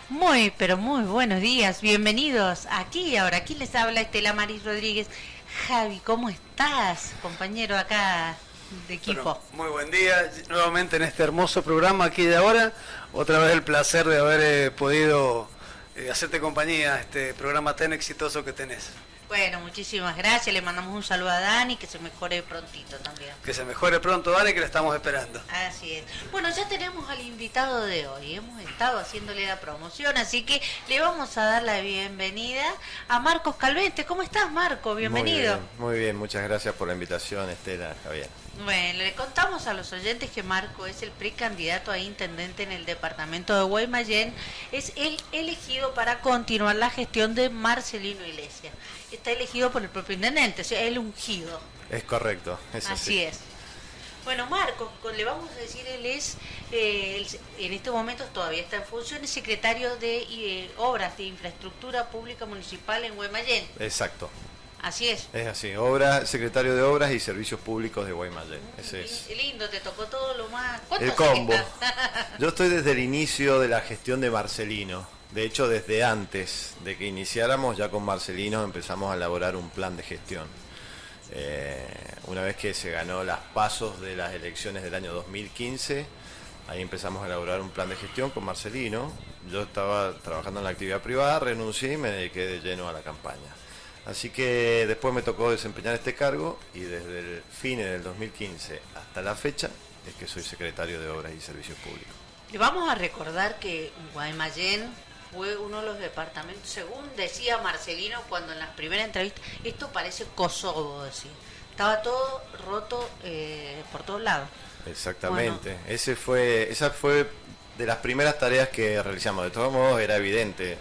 Muy, pero muy buenos días, bienvenidos aquí y ahora. Aquí les habla Estela Maris Rodríguez. Javi, ¿cómo estás, compañero acá de Bueno, equipo? muy buen día nuevamente en este hermoso programa aquí de ahora. Otra vez el placer de haber podido hacerte compañía, este programa tan exitoso que tenés. Bueno, muchísimas gracias. Le mandamos un saludo a Dani, que se mejore prontito también. Que se mejore pronto, Dani, que le estamos esperando. Así es. Bueno, ya tenemos al invitado de hoy. Hemos estado haciéndole la promoción, así que le vamos a dar la bienvenida a Marcos Calvente. ¿Cómo estás, Marco? Bienvenido. Muy bien, muchas gracias por la invitación, Estela, Javier. Bueno, le contamos a los oyentes que Marco es el precandidato a intendente en el departamento de Guaymallén. Es el elegido para continuar la gestión de Marcelino Iglesias. Está elegido por el propio intendente, o sea, el ungido. Es correcto, es Así es. Bueno, Marco, le vamos a decir, él es, en este momento todavía está en funciones, secretario de Obras de Infraestructura Pública Municipal en Guaymallén. Exacto. Así es. Es así, secretario de Obras y Servicios Públicos de Guaymallén. Ese es Lindo, te tocó todo lo más... el combo. Yo estoy desde el inicio de la gestión de Marcelino. De hecho, desde antes de que iniciáramos, ya con Marcelino empezamos a elaborar un plan de gestión. Una vez que se ganó las pasos de las elecciones del año 2015, ahí empezamos a elaborar un plan de gestión con Marcelino. Yo estaba trabajando en la actividad privada, renuncié y me dediqué de lleno a la campaña. Así que después me tocó desempeñar este cargo y desde el fin del 2015 hasta la fecha es que soy secretario de Obras y Servicios Públicos. Le vamos a recordar que Guaymallén fue uno de los departamentos, según decía Marcelino cuando en las primeras entrevistas, esto parece Kosovo, decía. Estaba todo roto por todos lados. Exactamente, Bueno. Esa fue de las primeras tareas que realizamos. De todos modos era evidente,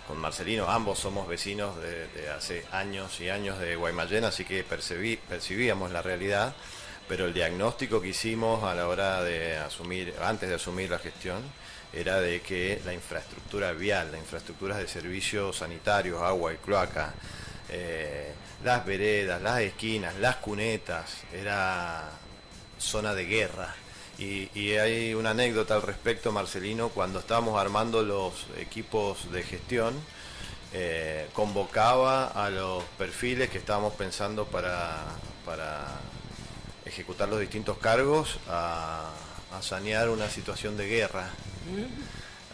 con Marcelino ambos somos vecinos de hace años y años de Guaymallén, así que percibíamos la realidad, pero el diagnóstico que hicimos a la hora de antes de asumir la gestión, era de que la infraestructura vial, las infraestructuras de servicios sanitarios, agua y cloaca, las veredas, las esquinas, las cunetas, era zona de guerra. Y hay una anécdota al respecto, Marcelino, cuando estábamos armando los equipos de gestión, convocaba a los perfiles que estábamos pensando para ejecutar los distintos cargos a sanear una situación de guerra.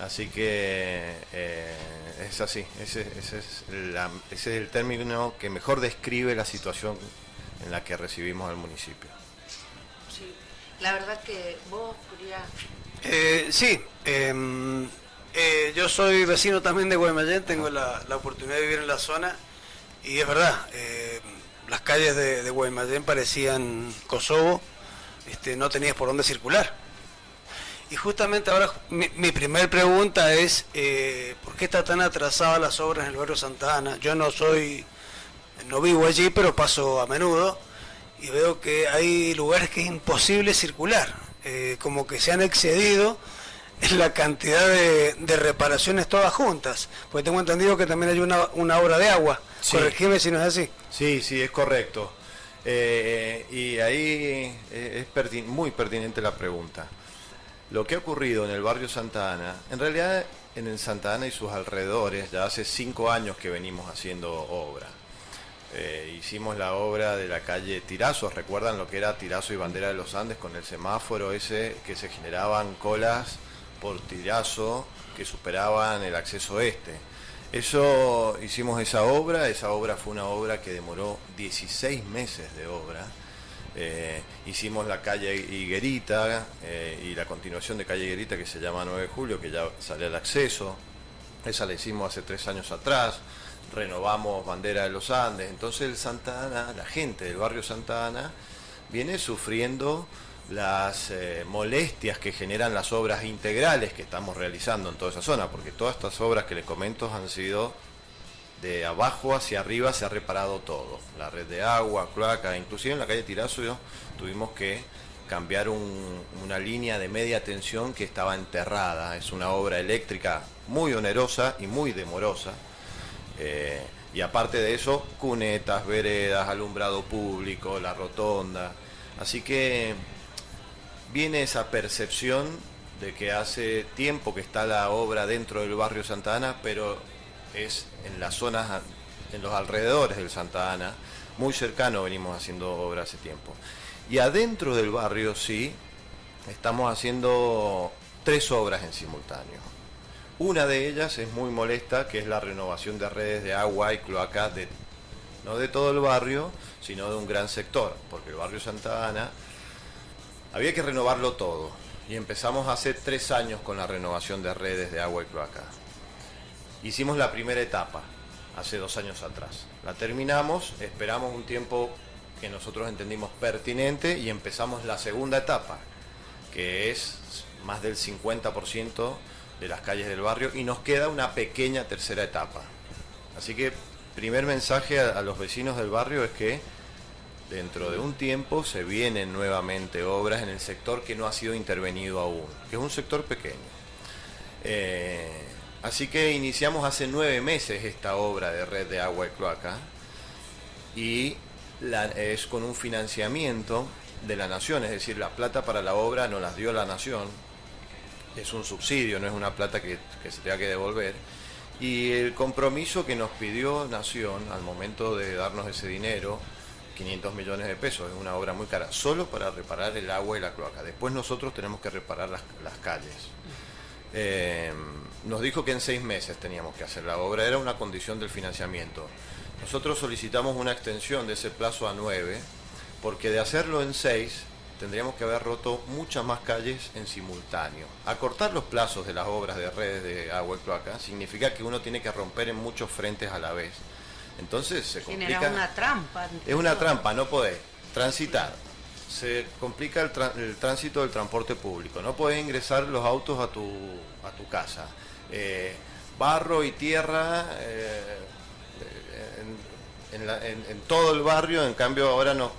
Así que es así, ese es el término que mejor describe la situación en la que recibimos al municipio. Sí, la verdad que vos, Julián... Sí, yo soy vecino también de Guaymallén, tengo la oportunidad de vivir en la zona y es verdad, las calles de Guaymallén parecían Kosovo, no tenías por dónde circular. Y justamente ahora mi primer pregunta es, ¿por qué está tan atrasadas las obras en el barrio Santa Ana? Yo no vivo allí, pero paso a menudo y veo que hay lugares que es imposible circular, como que se han excedido en la cantidad de reparaciones todas juntas, porque tengo entendido que también hay una obra de agua. Sí. Corregime si no es así. Sí, es correcto. Y ahí es muy pertinente la pregunta. Lo que ha ocurrido en el barrio Santa Ana, en realidad en el Santa Ana y sus alrededores, ya hace 5 años que venimos haciendo obra. Hicimos la obra de la calle Tirazo, ¿recuerdan lo que era Tirazo y Bandera de los Andes con el semáforo ese que se generaban colas por Tirazo que superaban el acceso este? Hicimos esa obra fue una obra que demoró 16 meses de obra. Hicimos la calle Higuerita y la continuación de calle Higuerita que se llama 9 de Julio, que ya sale al acceso. Esa la hicimos hace 3 años atrás. Renovamos Bandera de los Andes. Entonces el Santa Ana, la gente del barrio Santa Ana viene sufriendo las molestias que generan las obras integrales que estamos realizando en toda esa zona, porque todas estas obras que les comento han sido de abajo hacia arriba, se ha reparado todo, la red de agua, cloaca, inclusive en la calle Tirazo tuvimos que cambiar una línea de media tensión que estaba enterrada. Es una obra eléctrica muy onerosa y muy demorosa, y aparte de eso, cunetas, veredas, alumbrado público, la rotonda. Así que viene esa percepción de que hace tiempo que está la obra dentro del barrio Santa Ana, pero es en las zonas, en los alrededores del Santa Ana, muy cercano venimos haciendo obra hace tiempo. Y adentro del barrio sí, estamos haciendo 3 obras en simultáneo. Una de ellas es muy molesta, que es la renovación de redes de agua y cloaca, no de todo el barrio, sino de un gran sector, porque el barrio Santa Ana había que renovarlo todo. Y empezamos hace 3 años con la renovación de redes de agua y cloaca. Hicimos la primera etapa, hace 2 años atrás. La terminamos, esperamos un tiempo que nosotros entendimos pertinente y empezamos la segunda etapa, que es más del 50% de las calles del barrio, y nos queda una pequeña tercera etapa. Así que primer mensaje a los vecinos del barrio es que dentro de un tiempo se vienen nuevamente obras en el sector que no ha sido intervenido aún, que es un sector pequeño. Así que iniciamos hace 9 meses esta obra de red de agua y cloaca, y es con un financiamiento de la Nación, es decir, la plata para la obra nos las dio la Nación, es un subsidio, no es una plata que se tenga que devolver, y el compromiso que nos pidió Nación al momento de darnos ese dinero, 500 millones de pesos, es una obra muy cara, solo para reparar el agua y la cloaca. Después nosotros tenemos que reparar las calles. Nos dijo que en 6 meses teníamos que hacer la obra, era una condición del financiamiento. Nosotros solicitamos una extensión de ese plazo a 9, porque de hacerlo en 6, tendríamos que haber roto muchas más calles en simultáneo. Acortar los plazos de las obras de redes de agua y cloaca significa que uno tiene que romper en muchos frentes a la vez. Entonces se complica. Genera una trampa. Es una trampa, no podés transitar. Se complica el tránsito del transporte público. No podés ingresar los autos a tu casa. Barro y tierra en todo el barrio. En cambio ahora no.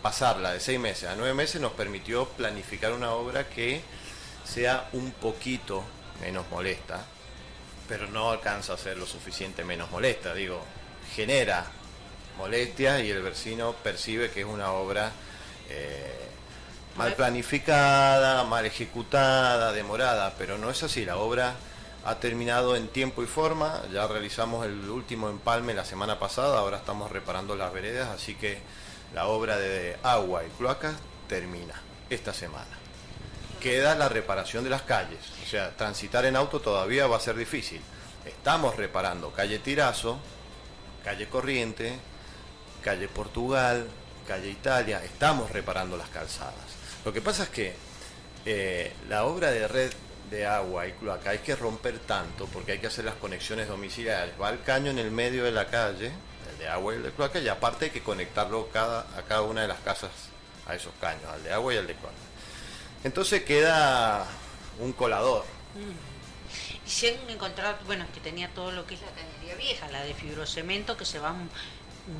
Pasarla de 6 meses a 9 meses nos permitió planificar una obra que sea un poquito menos molesta, pero no alcanza a ser lo suficiente menos molesta. Digo, genera molestias y el vecino percibe que es una obra mal planificada, mal ejecutada, demorada, pero no es así. La obra ha terminado en tiempo y forma, ya realizamos el último empalme la semana pasada, ahora estamos reparando las veredas, así que la obra de agua y cloacas termina esta semana. Queda la reparación de las calles, o sea, transitar en auto todavía va a ser difícil. Estamos reparando calle Tirazo, calle Corriente, calle Portugal, calle Italia, estamos reparando las calzadas. Lo que pasa es que la obra de red de agua y cloaca hay que romper tanto, porque hay que hacer las conexiones domiciliares. Va el caño en el medio de la calle, el de agua y el de cloaca, y aparte hay que conectarlo a cada una de las casas a esos caños, al de agua y al de cloaca. Entonces queda un colador. Y se han encontrado, bueno, que tenía todo lo que es la cañería vieja, la de fibrocemento, que se va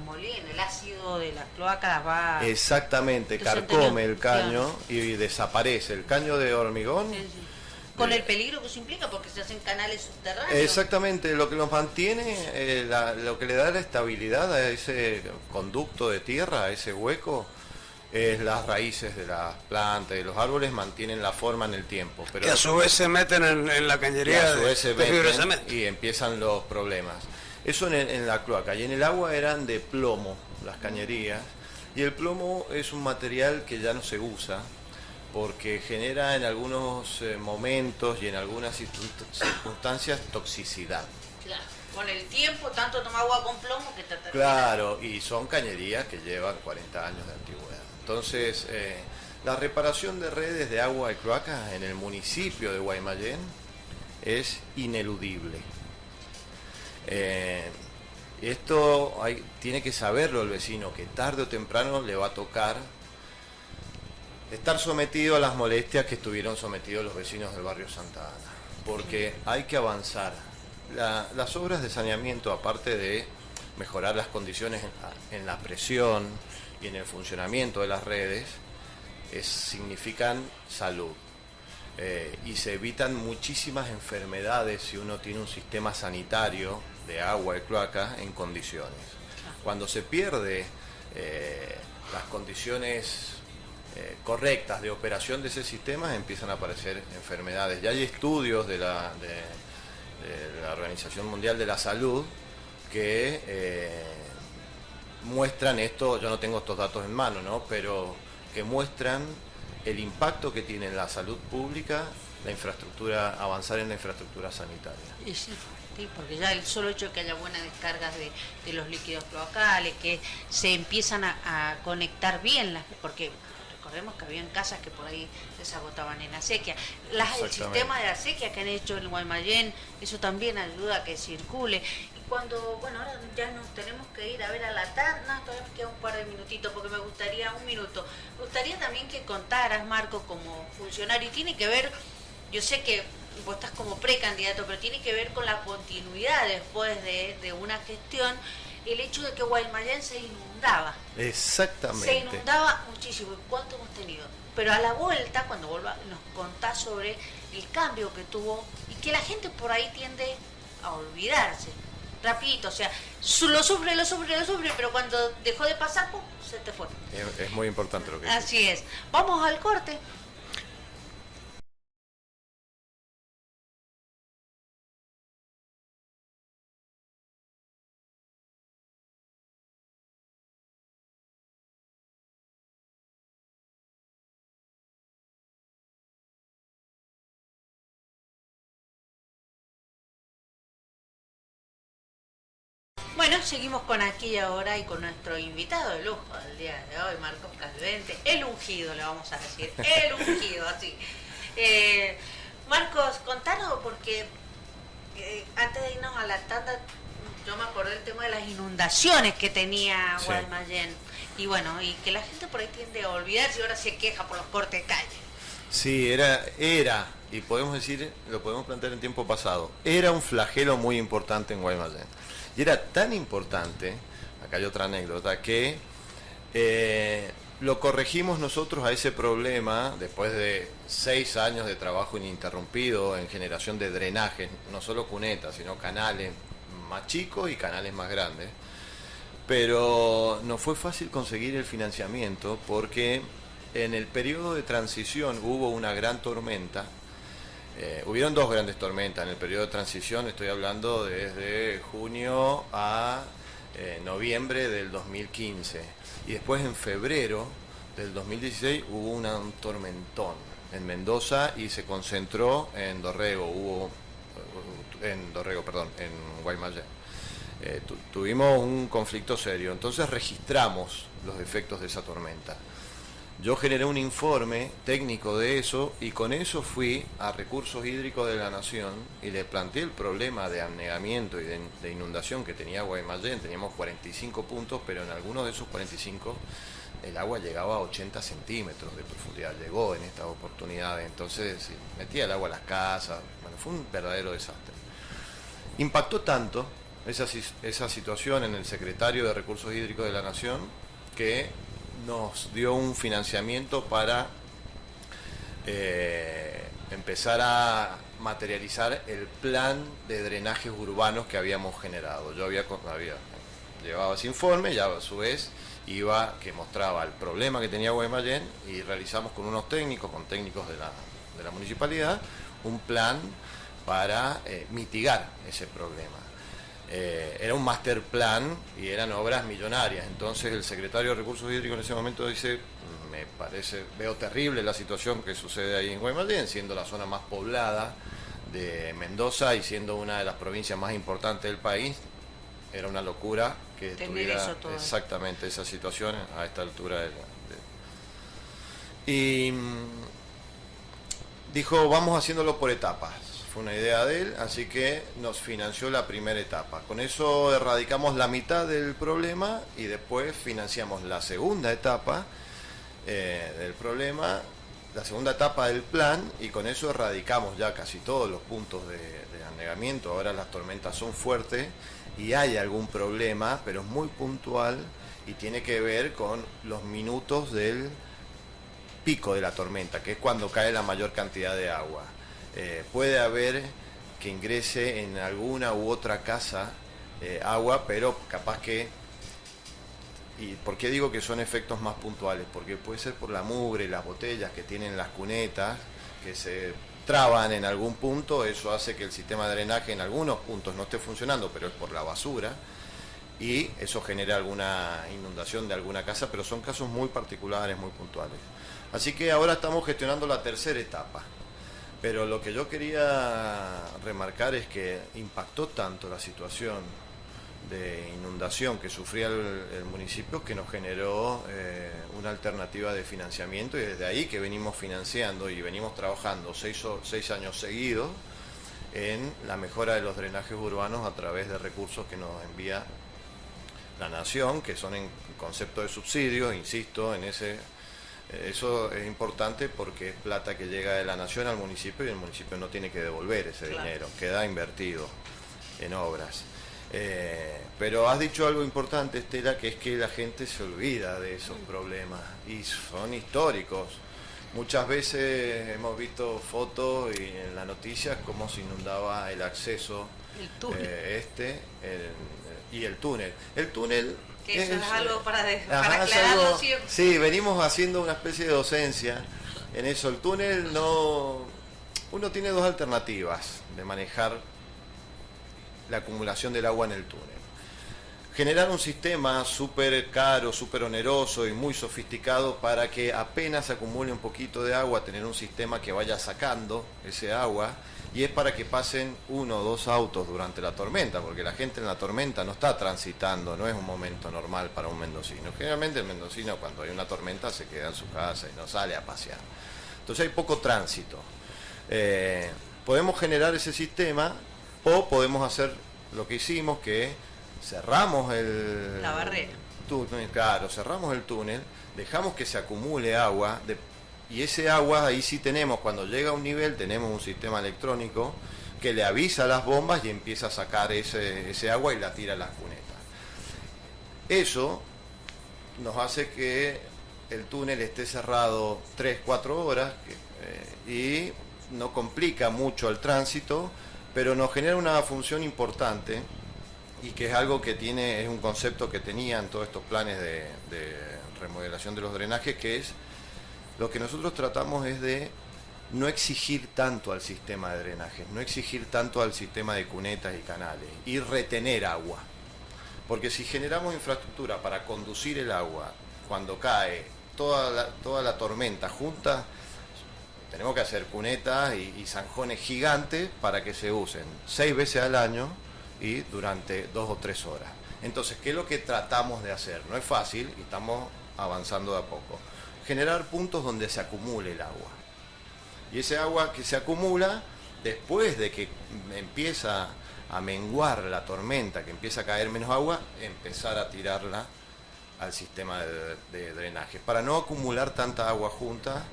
moliendo, el ácido de las cloacas va... Exactamente, carcome el caño y desaparece. El caño de hormigón... Sí, sí. Con el peligro que eso implica, porque se hacen canales subterráneos. Exactamente, lo que nos mantiene, lo que le da la estabilidad a ese conducto de tierra, a ese hueco, es las raíces de las plantas y los árboles mantienen la forma en el tiempo. Pero que a su vez se meten en la cañería de fibrocemento. Y empiezan los problemas. Eso en la cloaca. Y en el agua eran de plomo las cañerías. Y el plomo es un material que ya no se usa, porque genera en algunos momentos y en algunas circunstancias toxicidad. Claro, con el tiempo, tanto toma agua con plomo que te termina. Claro, y son cañerías que llevan 40 años de antigüedad. Entonces, la reparación de redes de agua y cloacas en el municipio de Guaymallén es ineludible. Esto tiene que saberlo el vecino, que tarde o temprano le va a tocar estar sometido a las molestias que estuvieron sometidos los vecinos del barrio Santa Ana, porque hay que avanzar. Las obras de saneamiento, aparte de mejorar las condiciones en la presión y en el funcionamiento de las redes, significan salud. Y se evitan muchísimas enfermedades si uno tiene un sistema sanitario de agua y cloaca en condiciones. Cuando se pierde las condiciones correctas de operación de ese sistema, empiezan a aparecer enfermedades. Ya hay estudios de la Organización Mundial de la Salud que muestran esto. Yo no tengo estos datos en mano, ¿no? Pero que muestran el impacto que tiene en la salud pública la infraestructura, avanzar en la infraestructura sanitaria. Y sí, sí, porque ya el solo hecho de que haya buenas descargas de los líquidos cloacales, que se empiezan a conectar bien, porque recordemos que habían casas que por ahí se agotaban en acequia. El sistema de acequia que han hecho en Guaymallén, eso también ayuda a que circule. Y cuando, bueno, ahora ya nos tenemos que ir a ver a la tanda, todavía me queda un par de minutitos, porque me gustaría, me gustaría también que contaras, Marco, como funcionario, y tiene que ver, yo sé que vos estás como precandidato, pero tiene que ver con la continuidad después de una gestión, el hecho de que Guaymallén se inundaba. Exactamente. Se inundaba muchísimo. ¿Y cuánto hemos tenido? Pero a la vuelta, cuando vuelva, nos contás sobre el cambio que tuvo y que la gente por ahí tiende a olvidarse. Rapidito, o sea, lo sufre, pero cuando dejó de pasar, ¡pum!, se te fue. Es muy importante lo que Así es. Vamos al corte. Bueno, seguimos con Aquí y Ahora y con nuestro invitado de lujo del día de hoy, Marcos Calvente, el ungido, le vamos a decir, el ungido, así. Marcos, contanos, porque antes de irnos a la tanda, yo me acordé del tema de las inundaciones que tenía Guaymallén, y bueno, y que la gente por ahí tiende a olvidarse y ahora se queja por los cortes de calle. Sí, era, y podemos decir, lo podemos plantear en tiempo pasado, era un flagelo muy importante en Guaymallén. Y era tan importante, acá hay otra anécdota, que lo corregimos nosotros a ese problema después de 6 años de trabajo ininterrumpido en generación de drenajes, no solo cunetas, sino canales más chicos y canales más grandes. Pero no fue fácil conseguir el financiamiento porque en el periodo de transición hubo una gran tormenta. Hubieron 2 grandes tormentas en el periodo de transición, estoy hablando desde junio a noviembre del 2015. Y después en febrero del 2016 hubo un tormentón en Mendoza y se concentró en en Guaymallén. Tuvimos un conflicto serio, entonces registramos los efectos de esa tormenta. Yo generé un informe técnico de eso y con eso fui a Recursos Hídricos de la Nación y le planteé el problema de anegamiento y de inundación que tenía Guaymallén. Teníamos 45 puntos, pero en algunos de esos 45 el agua llegaba a 80 centímetros de profundidad. Llegó en estas oportunidades, entonces metía el agua a las casas. Bueno, fue un verdadero desastre. Impactó tanto esa situación en el secretario de Recursos Hídricos de la Nación que nos dio un financiamiento para empezar a materializar el plan de drenajes urbanos que habíamos generado. Yo había llevado ese informe, ya a su vez que mostraba el problema que tenía Guaymallén y realizamos con unos técnicos, con técnicos de la municipalidad, un plan para mitigar ese problema. Era un master plan y eran obras millonarias. Entonces el secretario de Recursos Hídricos en ese momento dice: veo terrible la situación que sucede ahí en Guaymallén, siendo la zona más poblada de Mendoza y siendo una de las provincias más importantes del país. Era una locura que tuviera exactamente esa situación a esta altura y dijo: vamos haciéndolo por etapas. Fue una idea de él, así que nos financió la primera etapa. Con eso erradicamos la mitad del problema y después financiamos la segunda etapa del problema, la segunda etapa del plan, y con eso erradicamos ya casi todos los puntos de anegamiento. Ahora las tormentas son fuertes y hay algún problema, pero es muy puntual y tiene que ver con los minutos del pico de la tormenta, que es cuando cae la mayor cantidad de agua. Puede haber que ingrese en alguna u otra casa agua, pero capaz que ¿Y por qué digo que son efectos más puntuales? Porque puede ser por la mugre, las botellas que tienen las cunetas, que se traban en algún punto, eso hace que el sistema de drenaje en algunos puntos no esté funcionando, pero es por la basura, y eso genera alguna inundación de alguna casa, pero son casos muy particulares, muy puntuales. Así que ahora estamos gestionando la tercera etapa. Pero lo que yo quería remarcar es que impactó tanto la situación de inundación que sufría el municipio que nos generó una alternativa de financiamiento, y desde ahí que venimos financiando y venimos trabajando 6 años seguidos en la mejora de los drenajes urbanos a través de recursos que nos envía la Nación, que son en concepto de subsidios, insisto, eso es importante porque es plata que llega de la Nación al municipio y el municipio no tiene que devolver ese dinero, queda invertido en obras. Pero has dicho algo importante, Estela, que es que la gente se olvida de esos problemas y son históricos. Muchas veces hemos visto fotos y en las noticias cómo se inundaba el acceso y el túnel. El túnel que eso es algo para aclararlo siempre. Sí, venimos haciendo una especie de docencia en eso. El túnel uno tiene dos alternativas de manejar la acumulación del agua en el túnel. Generar un sistema súper caro, súper oneroso y muy sofisticado para que apenas acumule un poquito de agua, tener un sistema que vaya sacando ese agua, y es para que pasen 1 o 2 autos durante la tormenta, porque la gente en la tormenta no está transitando, no es un momento normal para un mendocino. Generalmente el mendocino cuando hay una tormenta se queda en su casa y no sale a pasear. Entonces hay poco tránsito. Podemos generar ese sistema o podemos hacer lo que hicimos, que cerramos la barrera. Claro, cerramos el túnel, dejamos que se acumule agua, y ese agua ahí sí tenemos, cuando llega a un nivel, tenemos un sistema electrónico que le avisa a las bombas y empieza a sacar ese agua y la tira a las cunetas. Eso nos hace que el túnel esté cerrado 3-4 horas y no complica mucho el tránsito, pero nos genera una función importante, y que es algo que es un concepto que tenían todos estos planes de remodelación de los drenajes, que es lo que nosotros tratamos es de no exigir tanto al sistema de drenajes, no exigir tanto al sistema de cunetas y canales, y retener agua. Porque si generamos infraestructura para conducir el agua cuando cae toda la tormenta junta, tenemos que hacer cunetas y zanjones gigantes para que se usen 6 veces al año y durante 2 o 3 horas. Entonces, ¿qué es lo que tratamos de hacer? No es fácil y estamos avanzando de a poco. Generar puntos donde se acumule el agua. Y ese agua que se acumula, después de que empieza a menguar la tormenta, que empieza a caer menos agua, empezar a tirarla al sistema de drenaje, para no acumular tanta agua junta.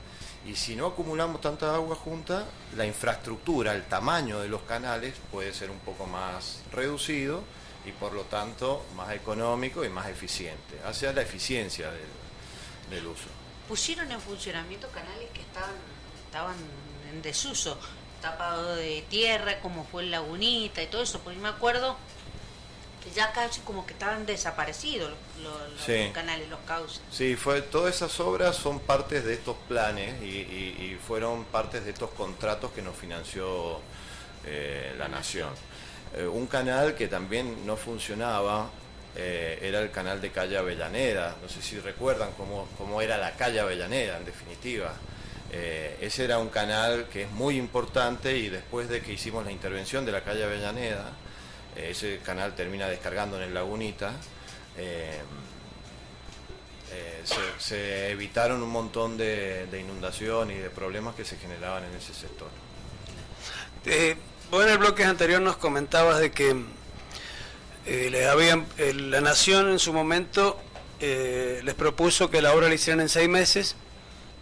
Y si no acumulamos tanta agua junta, la infraestructura, el tamaño de los canales puede ser un poco más reducido y por lo tanto más económico y más eficiente, hacia la eficiencia del uso. Pusieron en funcionamiento canales que estaban en desuso, tapado de tierra, como fue el Lagunita y todo eso, porque me acuerdo que ya casi como que estaban desaparecidos los canales, los cauces. Sí, todas esas obras son partes de estos planes y fueron partes de estos contratos que nos financió la Nación. Un canal que también no funcionaba era el canal de calle Avellaneda. No sé si recuerdan cómo era la calle Avellaneda, en definitiva. Ese era un canal que es muy importante, y después de que hicimos la intervención de la calle Avellaneda, ese canal termina descargando en el Lagunita. Se evitaron un montón de inundación y de problemas que se generaban en ese sector. Vos en el bloque anterior nos comentabas de que la Nación en su momento les propuso que la obra la hicieran en 6 meses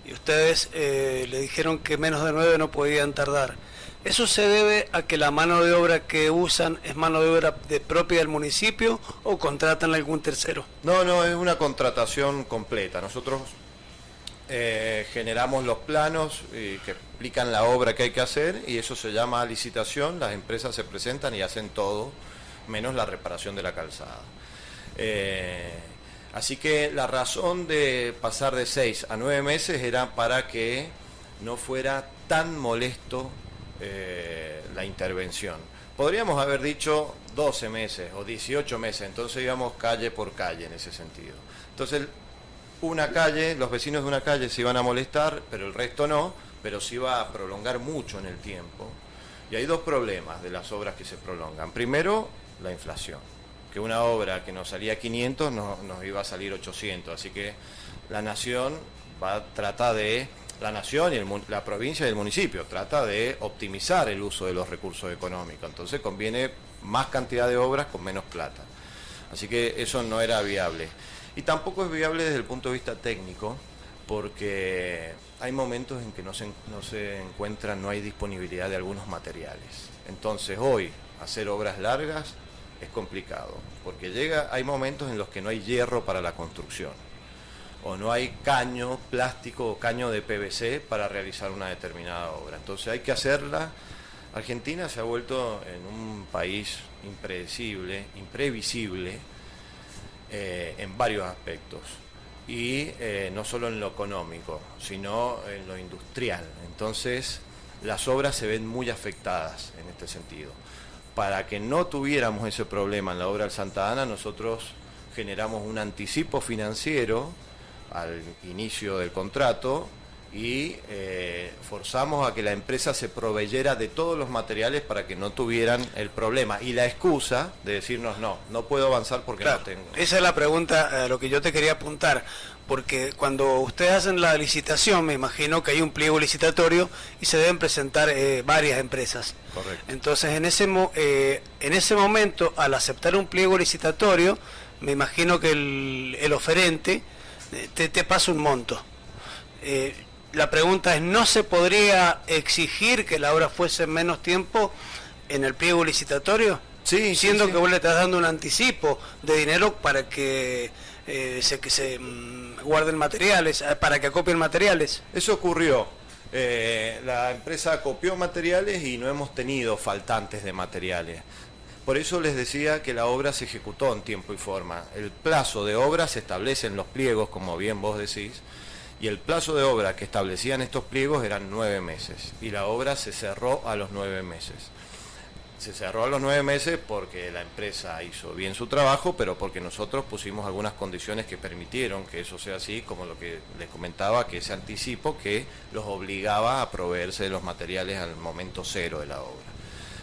y ustedes le dijeron que menos de 9 no podían tardar. ¿Eso se debe a que la mano de obra que usan es mano de obra propia del municipio o contratan a algún tercero? No, es una contratación completa. Nosotros generamos los planos que explican la obra que hay que hacer, y eso se llama licitación. Las empresas se presentan y hacen todo, menos la reparación de la calzada. Así que la razón de pasar de 6 a 9 meses era para que no fuera tan molesto la intervención. Podríamos haber dicho 12 meses o 18 meses, entonces íbamos calle por calle en ese sentido. Entonces, una calle, los vecinos de una calle se iban a molestar, pero el resto no, pero se iba a prolongar mucho en el tiempo. Y hay dos problemas de las obras que se prolongan. Primero, la inflación, que una obra que nos salía 500 nos iba a salir 800, así que la nación trata de, la nación y la provincia y el municipio trata de optimizar el uso de los recursos económicos, entonces conviene más cantidad de obras con menos plata, así que eso no era viable. Y tampoco es viable desde el punto de vista técnico, porque hay momentos en que no se encuentran, no hay disponibilidad de algunos materiales. Entonces hoy hacer obras largas es complicado, porque hay momentos en los que no hay hierro para la construcción, o no hay caño plástico o caño de PVC para realizar una determinada obra. Entonces hay que hacerla. Argentina se ha vuelto en un país impredecible, imprevisible, en varios aspectos, y no solo en lo económico, sino en lo industrial. Entonces las obras se ven muy afectadas en este sentido. Para que no tuviéramos ese problema en la obra del Santa Ana, nosotros generamos un anticipo financiero al inicio del contrato y forzamos a que la empresa se proveyera de todos los materiales para que no tuvieran el problema y la excusa de decirnos no puedo avanzar porque claro, no tengo. Esa es la pregunta a lo que yo te quería apuntar, porque cuando ustedes hacen la licitación, me imagino que hay un pliego licitatorio y se deben presentar varias empresas. Correcto. Entonces en ese momento, al aceptar un pliego licitatorio, me imagino que el oferente te pasa un monto. La pregunta es, ¿no se podría exigir que la obra fuese en menos tiempo en el pliego licitatorio? Sí, siendo sí. que vos le estás dando un anticipo de dinero para que se guarden materiales, para que acopien materiales. Eso ocurrió. La empresa acopió materiales y no hemos tenido faltantes de materiales. Por eso les decía que la obra se ejecutó en tiempo y forma. El plazo de obra se establece en los pliegos, como bien vos decís, y el plazo de obra que establecían estos pliegos eran 9 meses, y la obra se cerró a los 9 meses. Se cerró a los 9 meses porque la empresa hizo bien su trabajo, pero porque nosotros pusimos algunas condiciones que permitieron que eso sea así, como lo que les comentaba, que ese anticipo que los obligaba a proveerse de los materiales al momento cero de la obra.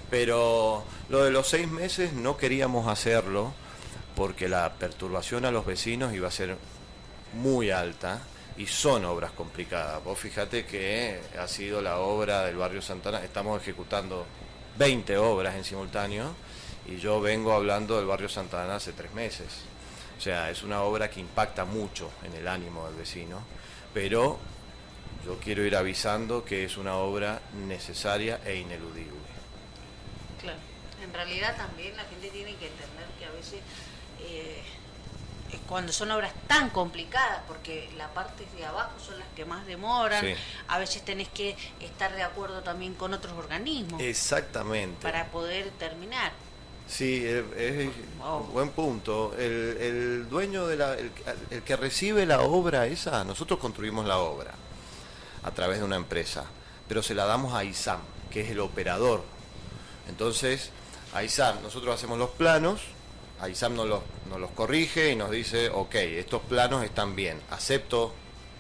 Pero lo de los 6 meses no queríamos hacerlo porque la perturbación a los vecinos iba a ser muy alta y son obras complicadas. Vos fíjate que ha sido la obra del barrio Santa Ana, estamos ejecutando 20 obras en simultáneo y yo vengo hablando del barrio Santa Ana hace 3 meses. O sea, es una obra que impacta mucho en el ánimo del vecino, pero yo quiero ir avisando que es una obra necesaria e ineludible. Claro. En realidad también la gente tiene que entender que a veces cuando son obras tan complicadas, porque las partes de abajo son las que más demoran, Sí. a veces tenés que estar de acuerdo también con otros organismos Exactamente. para poder terminar. Sí, es Wow. un buen punto. El dueño el que recibe la obra esa, nosotros construimos la obra a través de una empresa, pero se la damos a ISAM, que es el operador. Entonces, a ISAM nosotros hacemos los planos, a ISAM nos los corrige y nos dice, ok, estos planos están bien, acepto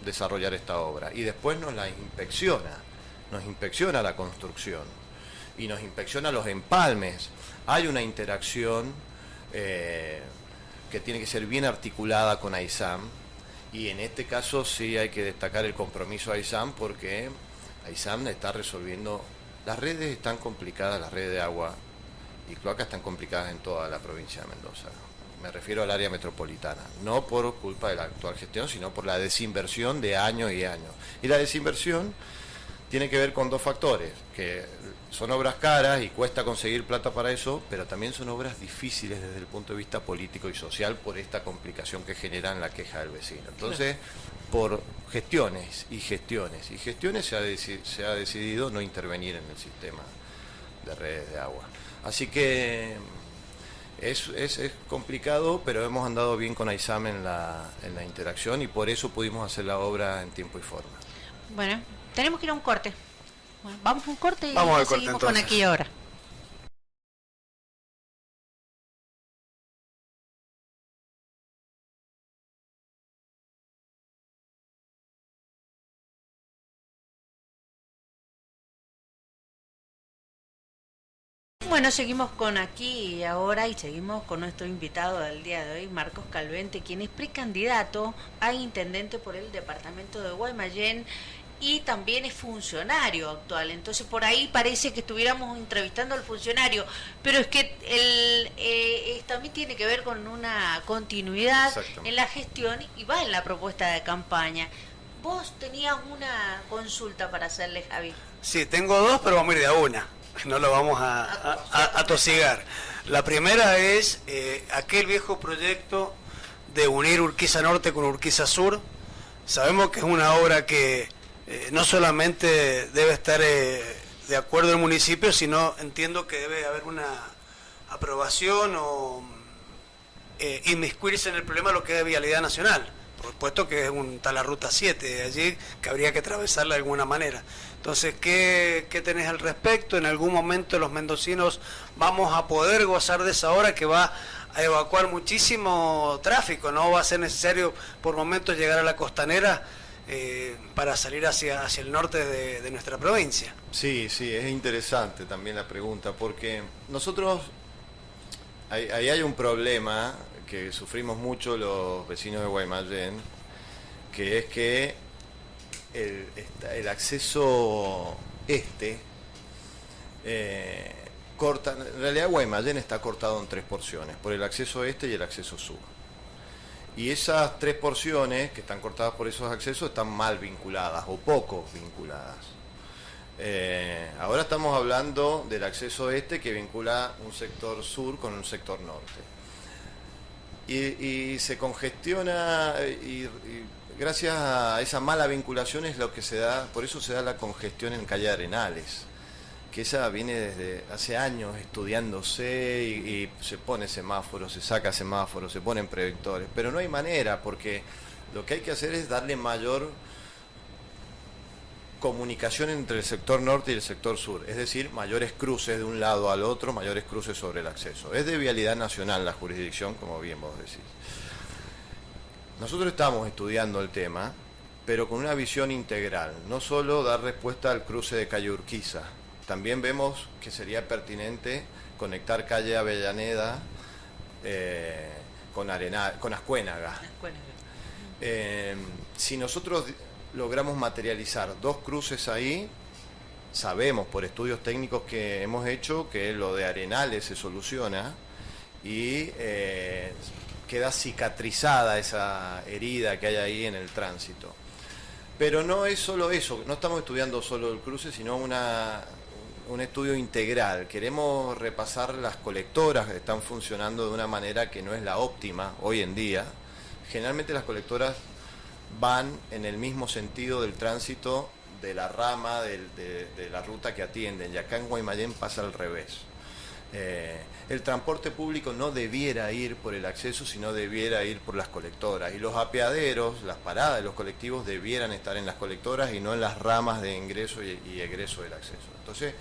desarrollar esta obra. Y después nos inspecciona la construcción y nos inspecciona los empalmes. Hay una interacción que tiene que ser bien articulada con AISAM, y en este caso sí hay que destacar el compromiso a AISAM, porque AISAM está resolviendo. Las redes están complicadas, las redes de agua y cloacas están complicadas en toda la provincia de Mendoza. Me refiero al área metropolitana, no por culpa de la actual gestión, sino por la desinversión de años y años. Y la desinversión tiene que ver con dos factores, que son obras caras y cuesta conseguir plata para eso, pero también son obras difíciles desde el punto de vista político y social por esta complicación que generan la queja del vecino. Entonces, por gestiones se ha decidido no intervenir en el sistema de redes de agua. Así que Es complicado, pero hemos andado bien con AISAM en la interacción y por eso pudimos hacer la obra en tiempo y forma. Bueno, tenemos que ir a un corte. Bueno, vamos a un corte y Vamos al ya corte, seguimos con entonces. Aquí y Ahora. Bueno, seguimos con Aquí y Ahora y seguimos con nuestro invitado del día de hoy, Marcos Calvente, quien es precandidato a intendente por el departamento de Guaymallén y también es funcionario actual. Entonces por ahí parece que estuviéramos entrevistando al funcionario, pero es que también tiene que ver con una continuidad en la gestión y va en la propuesta de campaña. Vos tenías una consulta para hacerle, Javi. Sí, tengo dos, pero vamos a ir de a una. No lo vamos a tosigar. La primera es aquel viejo proyecto de unir Urquiza Norte con Urquiza Sur. Sabemos que es una obra que no solamente debe estar de acuerdo el municipio, sino entiendo que debe haber una aprobación o inmiscuirse en el problema de lo que es vialidad nacional. Por supuesto que está la ruta 7 de allí, que habría que atravesarla de alguna manera. Entonces, ¿qué tenés al respecto? En algún momento los mendocinos vamos a poder gozar de esa obra que va a evacuar muchísimo tráfico, no va a ser necesario por momentos llegar a la costanera para salir hacia el norte de nuestra provincia. Sí, es interesante también la pregunta, porque nosotros, ahí hay un problema que sufrimos mucho los vecinos de Guaymallén, que es que el acceso corta, en realidad Guaymallén está cortado en 3 porciones, por el acceso este y el acceso sur. Y esas 3 porciones que están cortadas por esos accesos están mal vinculadas o poco vinculadas. Ahora estamos hablando del acceso este que vincula un sector sur con un sector norte. Y se congestiona y gracias a esa mala vinculación es lo que se da, por eso se da la congestión en calle Arenales, que esa viene desde hace años estudiándose y se pone semáforos, se saca semáforos, se ponen prevectores, pero no hay manera porque lo que hay que hacer es darle mayor comunicación entre el sector norte y el sector sur, es decir, mayores cruces de un lado al otro, mayores cruces sobre el acceso. Es de vialidad nacional la jurisdicción, como bien vos decís. Nosotros estamos estudiando el tema, pero con una visión integral, no solo dar respuesta al cruce de calle Urquiza, también vemos que sería pertinente conectar calle Avellaneda con Ascuénaga. Si nosotros logramos materializar 2 cruces ahí, sabemos por estudios técnicos que hemos hecho que lo de Arenales se soluciona y queda cicatrizada esa herida que hay ahí en el tránsito. Pero no es solo eso, no estamos estudiando solo el cruce, sino un estudio integral. Queremos repasar las colectoras que están funcionando de una manera que no es la óptima hoy en día. Generalmente las colectoras van en el mismo sentido del tránsito de la rama de la ruta que atienden, y acá en Guaymallén pasa al revés. El transporte público no debiera ir por el acceso, sino debiera ir por las colectoras, y los apeaderos, las paradas de los colectivos debieran estar en las colectoras y no en las ramas de ingreso y egreso del acceso. Entonces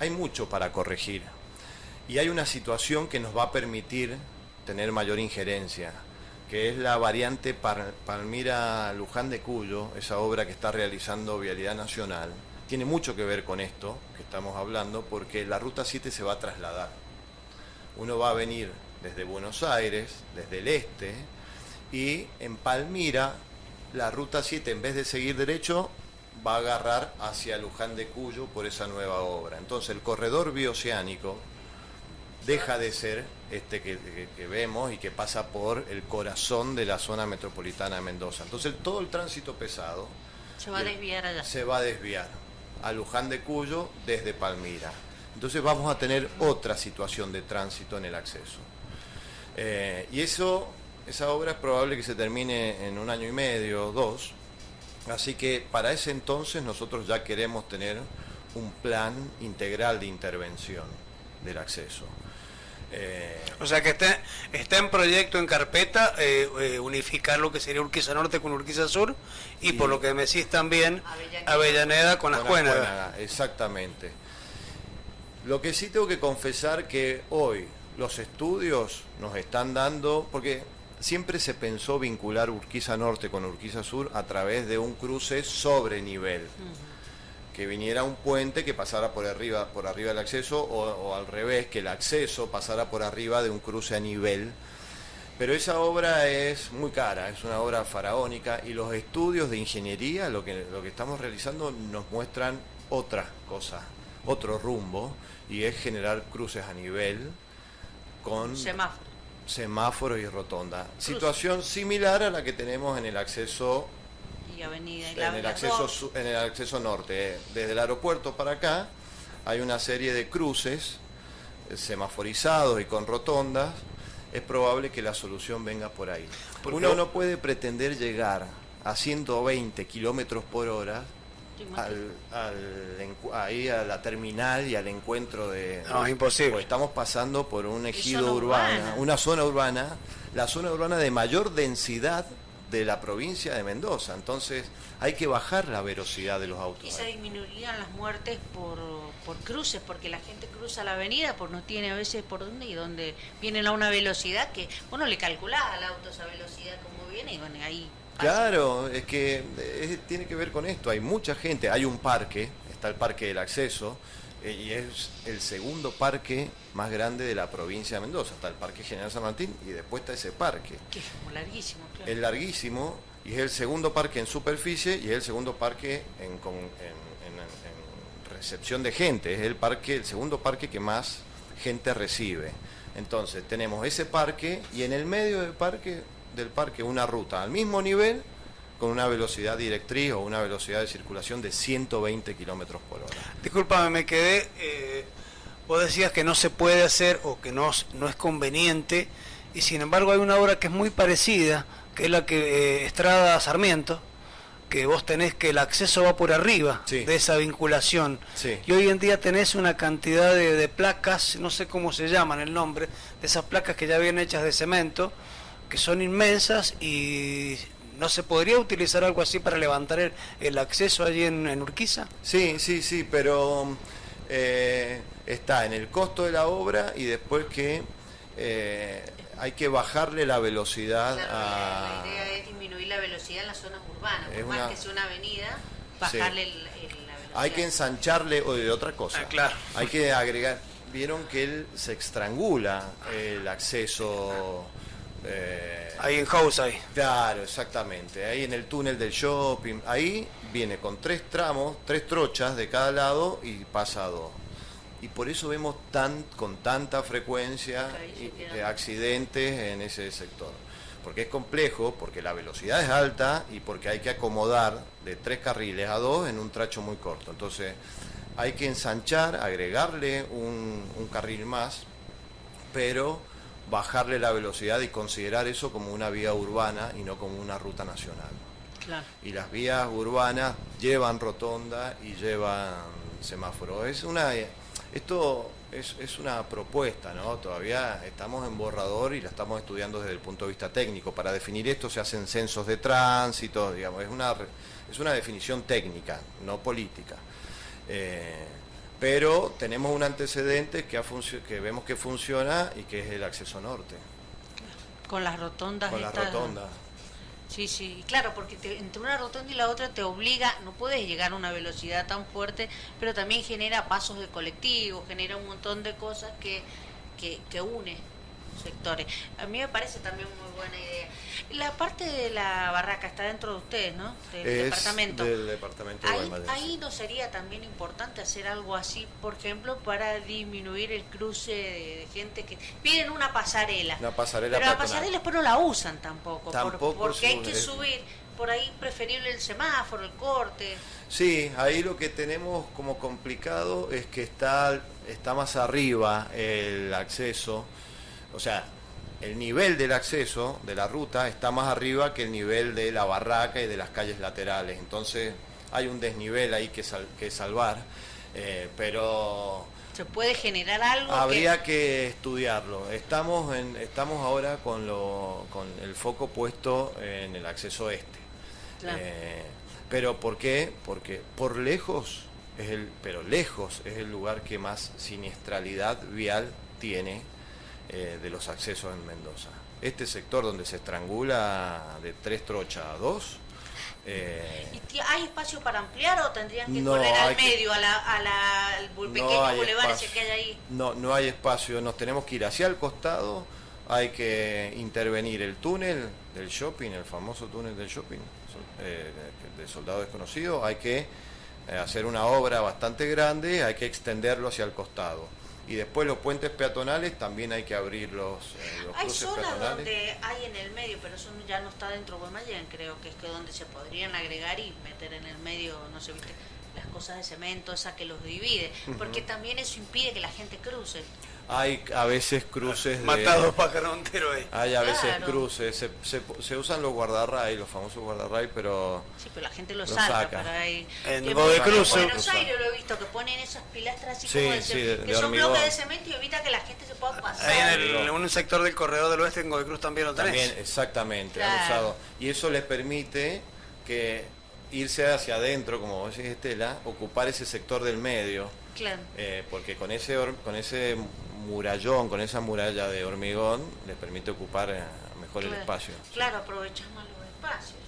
hay mucho para corregir y hay una situación que nos va a permitir tener mayor injerencia, que es la variante Palmira-Luján de Cuyo, esa obra que está realizando Vialidad Nacional. Tiene mucho que ver con esto que estamos hablando, porque la Ruta 7 se va a trasladar. Uno va a venir desde Buenos Aires, desde el este, y en Palmira la Ruta 7, en vez de seguir derecho, va a agarrar hacia Luján de Cuyo por esa nueva obra. Entonces el corredor bioceánico deja de ser este que vemos y que pasa por el corazón de la zona metropolitana de Mendoza. Entonces todo el tránsito pesado se va a desviar allá. Se va a desviar a Luján de Cuyo desde Palmira. Entonces vamos a tener otra situación de tránsito en el acceso. Y esa obra es probable que se termine en 1 año y medio, 2. Así que para ese entonces nosotros ya queremos tener un plan integral de intervención del acceso. O sea que está en proyecto, en carpeta, unificar lo que sería Urquiza Norte con Urquiza Sur y por lo que me decís también Avellaneda con Ascuénaga. Exactamente. Lo que sí tengo que confesar que hoy los estudios nos están dando, porque siempre se pensó vincular Urquiza Norte con Urquiza Sur a través de un cruce sobre nivel. Que viniera un puente que pasara por arriba del acceso o al revés, que el acceso pasara por arriba de un cruce a nivel. Pero esa obra es muy cara, es una obra faraónica y los estudios de ingeniería, lo que estamos realizando nos muestran otra cosa, otro rumbo, y es generar cruces a nivel con semáforos y rotonda. Situación similar a la que tenemos en el acceso avenida en el acceso norte. Desde el aeropuerto para acá hay una serie de cruces semaforizados y con rotondas. Es probable que la solución venga por ahí. Uno no puede pretender llegar a 120 kilómetros por hora ahí a la terminal y al encuentro de... No, es imposible. Pues estamos pasando por un ejido urbano, una zona urbana, la zona urbana de mayor densidad de la provincia de Mendoza. Entonces hay que bajar la velocidad de los autos. Y se disminuirían las muertes por cruces, porque la gente cruza la avenida, pues no tiene a veces por dónde, y donde vienen a una velocidad que bueno, le calculás al auto esa velocidad como viene, y bueno, ahí pasa. Claro, es que tiene que ver con esto. Hay mucha gente, hay un parque, está el Parque del Acceso, y es el segundo parque más grande de la provincia de Mendoza. Está el Parque General San Martín y después está ese parque. Que es como larguísimo, claro. Es larguísimo y es el segundo parque en superficie y es el segundo parque en recepción de gente. Es el segundo parque que más gente recibe. Entonces tenemos ese parque y en el medio del parque una ruta al mismo nivel, con una velocidad directriz o una velocidad de circulación de 120 kilómetros por hora. Discúlpame, me quedé. Vos decías que no se puede hacer o que no es conveniente, y sin embargo hay una obra que es muy parecida, que es la que Estrada Sarmiento, que vos tenés que el acceso va por arriba de esa vinculación. Sí. Y hoy en día tenés una cantidad de placas, no sé cómo se llaman el nombre, de esas placas que ya vienen hechas de cemento, que son inmensas y... ¿No se podría utilizar algo así para levantar el acceso allí en Urquiza? Sí, pero está en el costo de la obra y después que hay que bajarle la velocidad. Claro, la idea es disminuir la velocidad en las zonas urbanas, por más que sea una avenida, bajarle la velocidad. Hay que ensancharle, o de otra cosa, claro. Hay que agregar, vieron que él se estrangula el acceso... ahí en House ahí. Claro, exactamente. Ahí en el túnel del shopping, ahí viene con 3 tramos, 3 trochas de cada lado y pasa a 2. Y por eso vemos con tanta frecuencia accidentes en ese sector. Porque es complejo, porque la velocidad es alta y porque hay que acomodar de 3 carriles a 2 en un tracho muy corto. Entonces hay que ensanchar, agregarle un carril más, pero bajarle la velocidad y considerar eso como una vía urbana y no como una ruta nacional. Claro. Y las vías urbanas llevan rotonda y llevan semáforo. Esto es una propuesta, ¿no? Todavía estamos en borrador y la estamos estudiando desde el punto de vista técnico. Para definir esto se hacen censos de tránsito, digamos, es una definición técnica, no política. Pero tenemos un antecedente que vemos que funciona y que es el acceso norte. Con las rotondas. Con las rotondas. Sí, claro, porque entre una rotonda y la otra te obliga, no puedes llegar a una velocidad tan fuerte, pero también genera pasos de colectivos, genera un montón de cosas que une sectores. A mí me parece también muy buena idea. La parte de la barraca está dentro de ustedes, ¿no? Del departamento. Del departamento de Guaymallén. Ahí no sería también importante hacer algo así, por ejemplo, para disminuir el cruce de gente que piden una pasarela. Una pasarela pero la peatonal. pasarela después no la usan tampoco porque hay que es... subir. Por ahí preferible el semáforo, el corte. Sí, ahí lo que tenemos como complicado es que está más arriba el acceso. O sea, el nivel del acceso de la ruta está más arriba que el nivel de la barraca y de las calles laterales. Entonces hay un desnivel ahí que salvar. Pero ¿Se puede generar algo? habría que estudiarlo. Estamos ahora con el foco puesto en el acceso este. Claro. Pero ¿por qué? Porque por lejos lejos es el lugar que más siniestralidad vial tiene de los accesos en Mendoza. Este sector donde se estrangula de 3 trochas a 2. ¿Hay espacio para ampliar o tendrían que No, correr al hay que- medio, al pequeño hay bulevar ese espacio. que hay ahí? No hay espacio, nos tenemos que ir hacia el costado, hay que intervenir el túnel del shopping, el famoso túnel del shopping, de Soldado Desconocido, hay que hacer una obra bastante grande, hay que extenderlo hacia el costado. Y después los puentes peatonales también hay que abrir los Hay cruces zonas peatonales. donde hay en el medio, pero eso ya no está dentro de Guaymallén, creo que es que donde se podrían agregar y meter en el medio, no sé, viste, las cosas de cemento, esa que los divide, porque también eso impide que la gente cruce. Hay a veces cruces Matados pájaros enteros ahí. Hay a veces Claro. cruces, se usan los guardarray, los famosos guardarray, pero Sí, pero la gente lo Lo salta saca. para ahí. En Que Godecruz, en Buenos se- Aires lo he visto, que ponen esas pilastras así Sí, como de sí, cemento, de que son hormigón. bloques de cemento y evita que la gente se pueda pasar. Ahí en un sector del corredor del oeste en Godecruz también lo tenés. también exactamente han Claro. usado. Y eso les permite que irse hacia adentro, como vos decís, Estela, ocupar ese sector del medio, Claro. porque con ese murallón, con esa muralla de hormigón, les permite ocupar mejor el espacio. Claro, aprovechar más los espacios.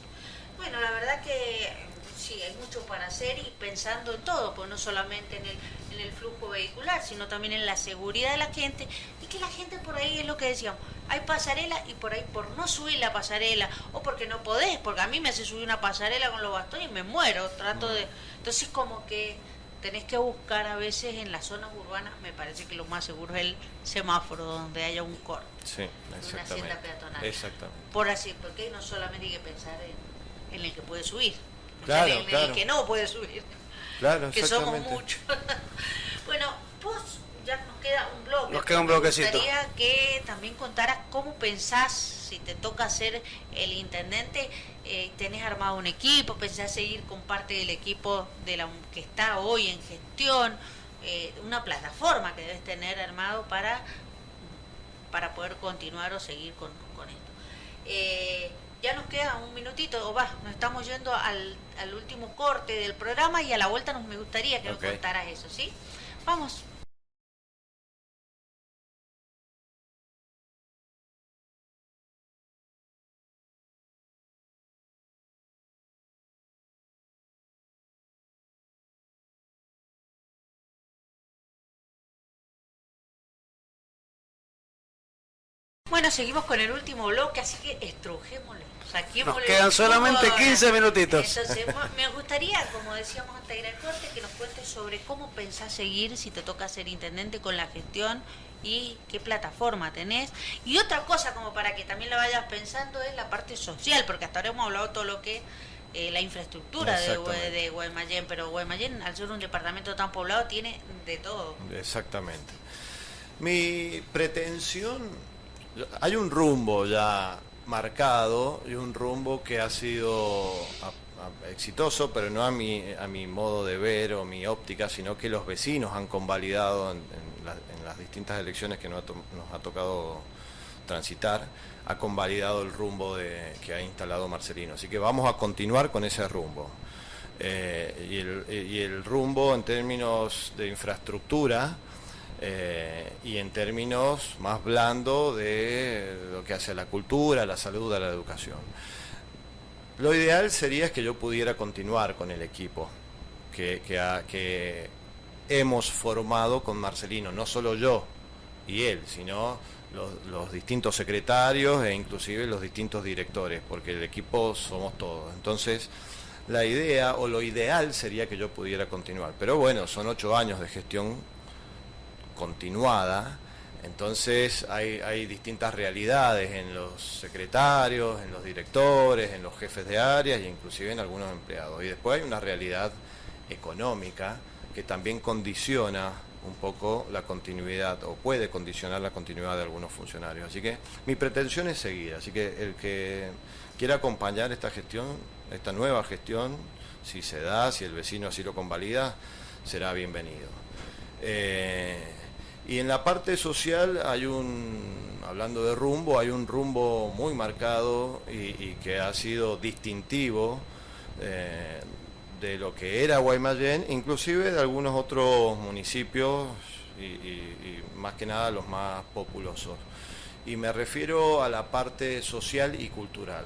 Bueno, la verdad que sí, hay mucho para hacer y pensando en todo, pues no solamente en el flujo vehicular, sino también en la seguridad de la gente y que la gente por ahí es lo que decíamos, hay pasarela y por ahí por no subir la pasarela o porque no podés, porque a mí me hace subir una pasarela con los bastones y me muero, trato de... Entonces como que tenés que buscar a veces en las zonas urbanas, me parece que lo más seguro es el semáforo donde haya un corte. Sí, Una exactamente. hacienda peatonal. Exactamente. Por así, porque no solamente hay que pensar en el que puede subir, Claro, en el claro. que no puede subir, Claro, que somos exactamente. muchos. Bueno, vos ya nos queda un bloque. Nos queda un Me bloquecito. gustaría que también contaras cómo pensás, si te toca ser el intendente, tenés armado un equipo, pensás seguir con parte del equipo que está hoy en gestión, una plataforma que debes tener armado para poder continuar o seguir con esto. Ya nos queda un minutito, nos estamos yendo al último corte del programa y a la vuelta me gustaría que Ok. nos contaras eso, ¿sí? Vamos. Bueno, seguimos con el último bloque, así que estrujémoslo, saquémosle Nos quedan el jugo solamente ahora. 15 minutitos. Entonces, me gustaría, como decíamos antes de ir al corte, que nos cuentes sobre cómo pensás seguir si te toca ser intendente con la gestión y qué plataforma tenés. Y otra cosa, como para que también la vayas pensando, es la parte social, porque hasta ahora hemos hablado todo lo que la infraestructura de Guaymallén, pero Guaymallén, al ser un departamento tan poblado, tiene de todo. Exactamente. Mi pretensión, hay un rumbo ya marcado y un rumbo que ha sido exitoso, pero no a mi modo de ver o mi óptica, sino que los vecinos han convalidado en las distintas elecciones que nos ha tocado transitar, ha convalidado el rumbo que ha instalado Marcelino. Así que vamos a continuar con ese rumbo. Y el rumbo en términos de infraestructura, y en términos más blandos de lo que hace a la cultura, a la salud, a la educación. Lo ideal sería que yo pudiera continuar con el equipo que hemos formado con Marcelino, no solo yo y él, sino los distintos secretarios e inclusive los distintos directores, porque el equipo somos todos. Entonces, la idea o lo ideal sería que yo pudiera continuar. Pero bueno, son 8 años de gestión continuada, entonces hay distintas realidades en los secretarios, en los directores, en los jefes de áreas e inclusive en algunos empleados. Y después hay una realidad económica que también condiciona un poco la continuidad o puede condicionar la continuidad de algunos funcionarios. Así que mi pretensión es seguir, así que el que quiera acompañar esta gestión, esta nueva gestión, si se da, si el vecino así lo convalida, será bienvenido. Y en la parte social hablando de rumbo, hay un rumbo muy marcado y que ha sido distintivo de lo que era Guaymallén, inclusive de algunos otros municipios y más que nada los más populosos. Y me refiero a la parte social y cultural.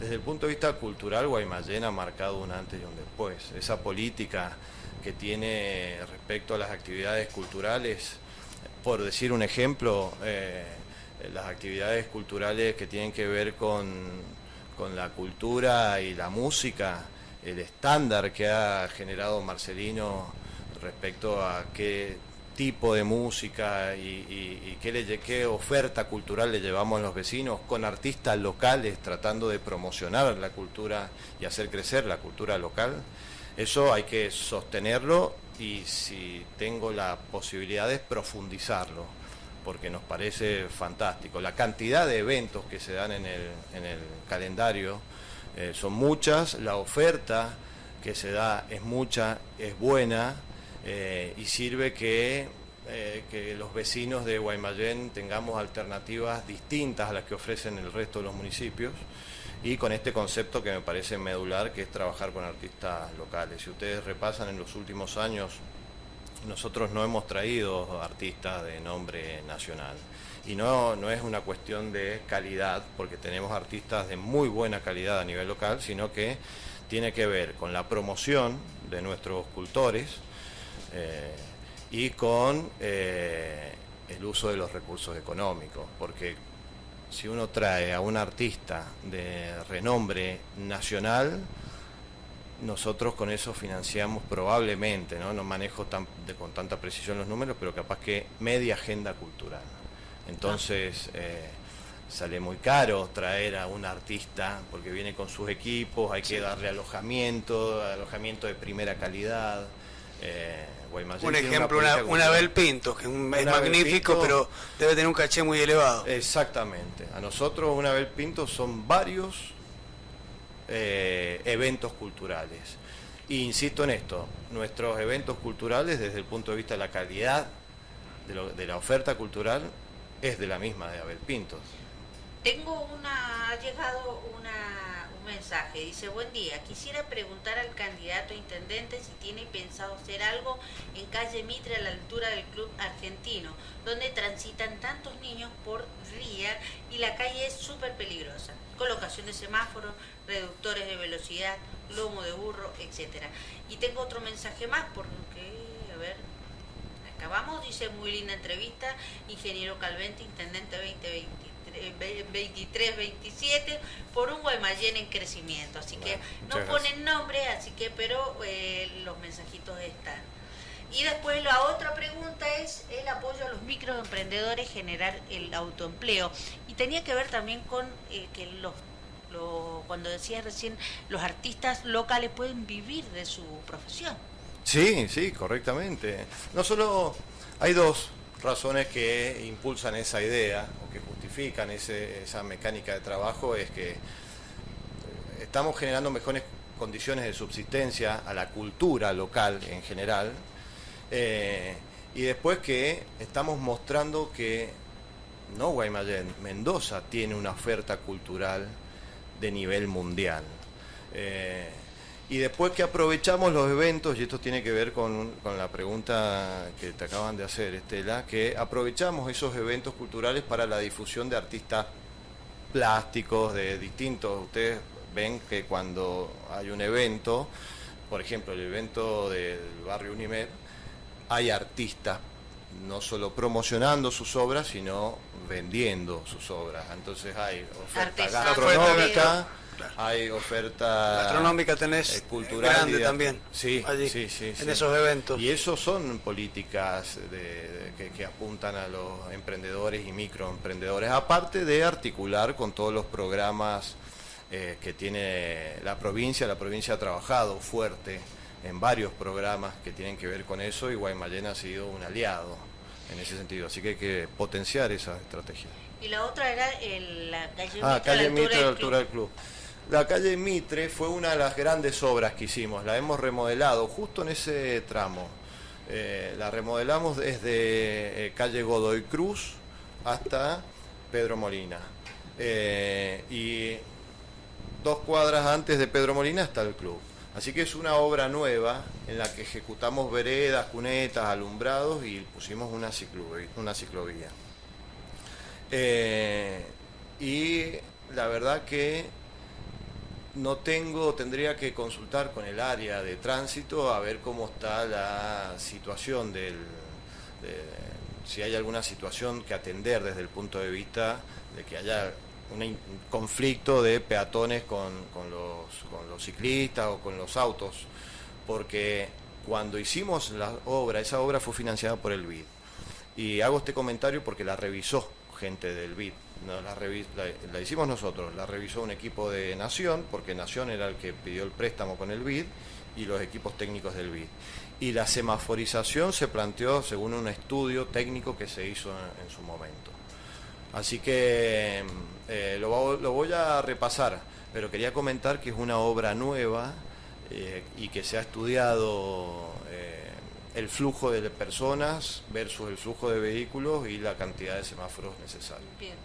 Desde el punto de vista cultural, Guaymallén ha marcado un antes y un después. Esa política que tiene respecto a las actividades culturales, por decir un ejemplo, las actividades culturales que tienen que ver con la cultura y la música, el estándar que ha generado Marcelino respecto a qué tipo de música y qué oferta cultural le llevamos a los vecinos, con artistas locales tratando de promocionar la cultura y hacer crecer la cultura local. Eso hay que sostenerlo y si tengo la posibilidad de profundizarlo, porque nos parece fantástico. La cantidad de eventos que se dan en el calendario son muchas, la oferta que se da es mucha, es buena, y sirve que los vecinos de Guaymallén tengamos alternativas distintas a las que ofrecen el resto de los municipios, y con este concepto que me parece medular, que es trabajar con artistas locales. Si ustedes repasan en los últimos años, nosotros no hemos traído artistas de nombre nacional, y no es una cuestión de calidad, porque tenemos artistas de muy buena calidad a nivel local, sino que tiene que ver con la promoción de nuestros cultores y con el uso de los recursos económicos, porque si uno trae a un artista de renombre nacional, nosotros con eso financiamos probablemente, no manejo con tanta precisión los números, pero capaz que media agenda cultural. Entonces sale muy caro traer a un artista porque viene con sus equipos, hay que darle alojamiento de primera calidad. Un ejemplo, una Abel Pintos, que es magnífico, pero debe tener un caché muy elevado. Exactamente. A nosotros una Abel Pintos son varios eventos culturales. E insisto en esto, nuestros eventos culturales desde el punto de vista de la calidad de la oferta cultural es de la misma de Abel Pintos. Ha llegado un mensaje, dice: buen día, quisiera preguntar al candidato a intendente si tiene pensado hacer algo en calle Mitre a la altura del Club Argentino, donde transitan tantos niños por día y la calle es súper peligrosa. Colocación de semáforos, reductores de velocidad, lomo de burro, etcétera. Y tengo otro mensaje más porque, a ver, acabamos, dice: muy linda entrevista, ingeniero Calvente, intendente 23-27, por un Guaymallén en crecimiento. Así que no ponen nombre, así que, pero los mensajitos están. Y después la otra pregunta es el apoyo a los microemprendedores, generar el autoempleo. Y tenía que ver también con que cuando decías recién, los artistas locales pueden vivir de su profesión. Sí, correctamente. No solo hay dos razones que impulsan esa idea o que justifican esa mecánica de trabajo, es que estamos generando mejores condiciones de subsistencia a la cultura local en general, y después que estamos mostrando que no Guaymallén, Mendoza tiene una oferta cultural de nivel mundial. Y después que aprovechamos los eventos, y esto tiene que ver con la pregunta que te acaban de hacer, Estela, que aprovechamos esos eventos culturales para la difusión de artistas plásticos, de distintos. Ustedes ven que cuando hay un evento, por ejemplo el evento del barrio Unimed, hay artistas no solo promocionando sus obras, sino vendiendo sus obras. Entonces hay oferta gastronómica, hay oferta gastronómica, tenés cultural grande también, sí, allí, sí, en esos eventos. Y esos son políticas que apuntan a los emprendedores y microemprendedores, aparte de articular con todos los programas que tiene la provincia. La provincia ha trabajado fuerte en varios programas que tienen que ver con eso, y Guaymallén ha sido un aliado en ese sentido, así que hay que potenciar esa estrategia. Y la otra era la calle Mitre a la altura del club. La calle Mitre fue una de las grandes obras que hicimos, la hemos remodelado justo en ese tramo. La remodelamos desde calle Godoy Cruz hasta Pedro Molina. Y 2 cuadras antes de Pedro Molina está el club. Así que es una obra nueva en la que ejecutamos veredas, cunetas, alumbrados y pusimos una ciclovía. Y la verdad que tendría que consultar con el área de tránsito a ver cómo está la situación si hay alguna situación que atender desde el punto de vista de que haya un conflicto de peatones con los ciclistas o con los autos, porque cuando hicimos esa obra fue financiada por el BID. Y hago este comentario porque la revisó gente del BID. No, la hicimos nosotros, la revisó un equipo de Nación, porque Nación era el que pidió el préstamo con el BID, y los equipos técnicos del BID. Y la semaforización se planteó según un estudio técnico que se hizo en su momento. Así que lo voy a repasar, pero quería comentar que es una obra nueva y que se ha estudiado el flujo de personas versus el flujo de vehículos y la cantidad de semáforos necesarios. Bien.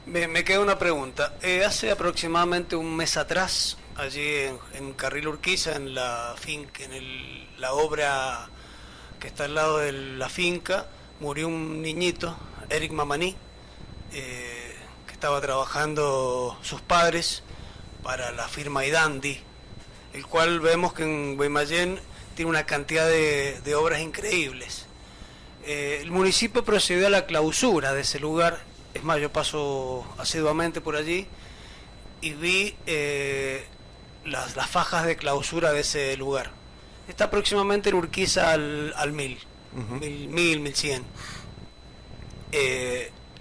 Me queda una pregunta. Hace aproximadamente un mes atrás, allí en Carril Urquiza, en la finca, la obra que está al lado de la finca, murió un niñito, Eric Mamaní, que estaba trabajando sus padres para la firma Idandi, el cual vemos que en Guaymallén tiene una cantidad de obras increíbles. El municipio procedió a la clausura de ese lugar. Es más, yo paso asiduamente por allí y vi las fajas de clausura de ese lugar. Está aproximadamente en Urquiza al 1000, 1100.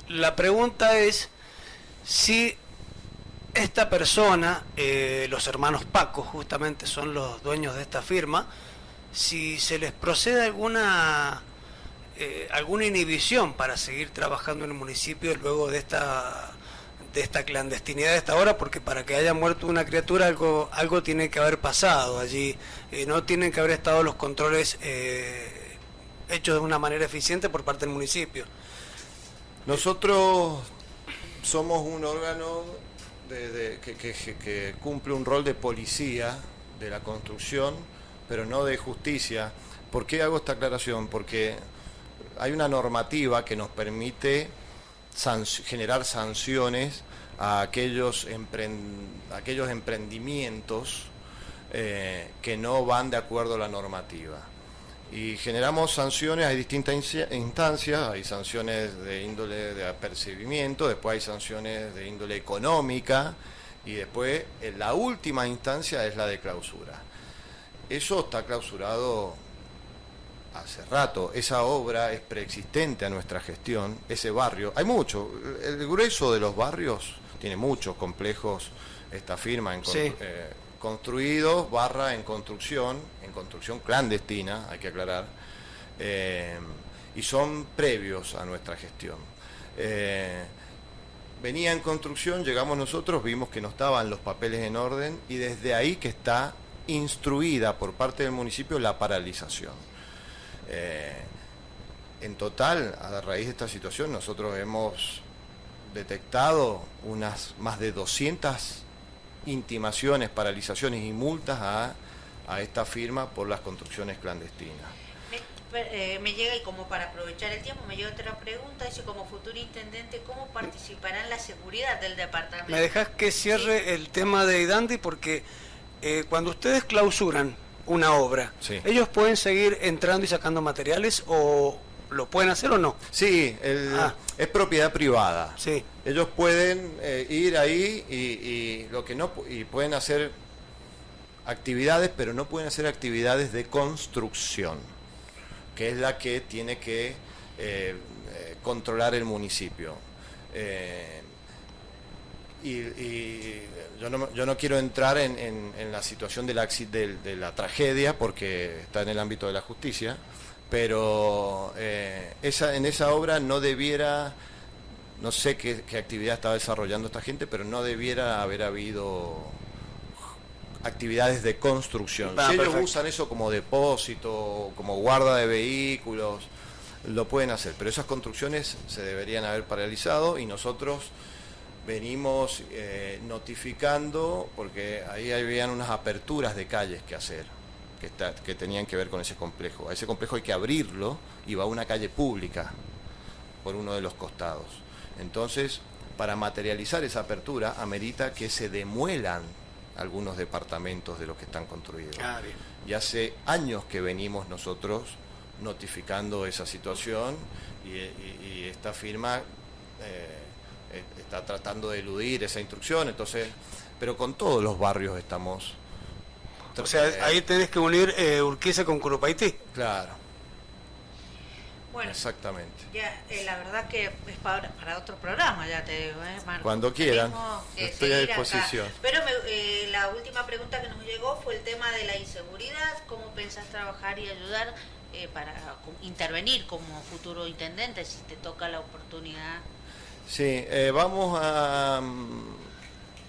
La pregunta es si esta persona, los hermanos Paco justamente son los dueños de esta firma, si se les procede alguna inhibición para seguir trabajando en el municipio luego de esta clandestinidad de esta hora, porque para que haya muerto una criatura algo tiene que haber pasado allí, no tienen que haber estado los controles hechos de una manera eficiente por parte del municipio. Nosotros somos un órgano que cumple un rol de policía de la construcción, pero no de justicia. ¿Por qué hago esta aclaración? Porque hay una normativa que nos permite generar sanciones a aquellos emprendimientos que no van de acuerdo a la normativa. Y generamos sanciones, hay distintas instancias, hay sanciones de índole de apercibimiento, después hay sanciones de índole económica y después la última instancia es la de clausura. Eso está clausurado hace rato, esa obra es preexistente a nuestra gestión, ese barrio, hay mucho, el grueso de los barrios tiene muchos complejos, esta firma construidos / en construcción clandestina, hay que aclarar, y son previos a nuestra gestión. Venía en construcción, llegamos nosotros, vimos que no estaban los papeles en orden y desde ahí que está instruida por parte del municipio la paralización. En total, a raíz de esta situación, nosotros hemos detectado unas más de 200 intimaciones, paralizaciones y multas a esta firma por las construcciones clandestinas. Me llega, y como para aprovechar el tiempo, me llega otra pregunta, dice, como futuro intendente, ¿cómo participará en la seguridad del departamento? ¿Me dejas que cierre el tema de Idandi? Porque cuando ustedes clausuran una obra, sí, ¿ellos pueden seguir entrando y sacando materiales o lo pueden hacer o no? Sí, es propiedad privada. Sí. Ellos pueden ir ahí y lo que no y pueden hacer actividades, pero no pueden hacer actividades de construcción, que es la que tiene que controlar el municipio. Yo no quiero entrar en la situación de la tragedia, porque está en el ámbito de la justicia, pero en esa obra no debiera, no sé qué actividad estaba desarrollando esta gente, pero no debiera haber habido actividades de construcción. Ah, Si ellos perfecto. usan eso como depósito, como guarda de vehículos, lo pueden hacer, pero esas construcciones se deberían haber paralizado y nosotros venimos notificando, porque ahí habían unas aperturas de calles que hacer, que tenían que ver con ese complejo. A ese complejo hay que abrirlo y va a una calle pública por uno de los costados. Entonces, para materializar esa apertura, amerita que se demuelan algunos departamentos de los que están construidos. Ah, bien. Y hace años que venimos nosotros notificando esa situación y esta firma está tratando de eludir esa instrucción, entonces, pero con todos los barrios estamos. O sea, ahí tenés que unir Urquiza con Curupaití. Claro, Bueno, exactamente. ya, la verdad que es para otro programa, ya te digo, Marco. Cuando quieran, Tenemos que estoy a seguir acá. disposición. Pero la última pregunta que nos llegó fue el tema de la inseguridad. ¿Cómo pensás trabajar y ayudar para intervenir como futuro intendente si te toca la oportunidad? Sí, vamos a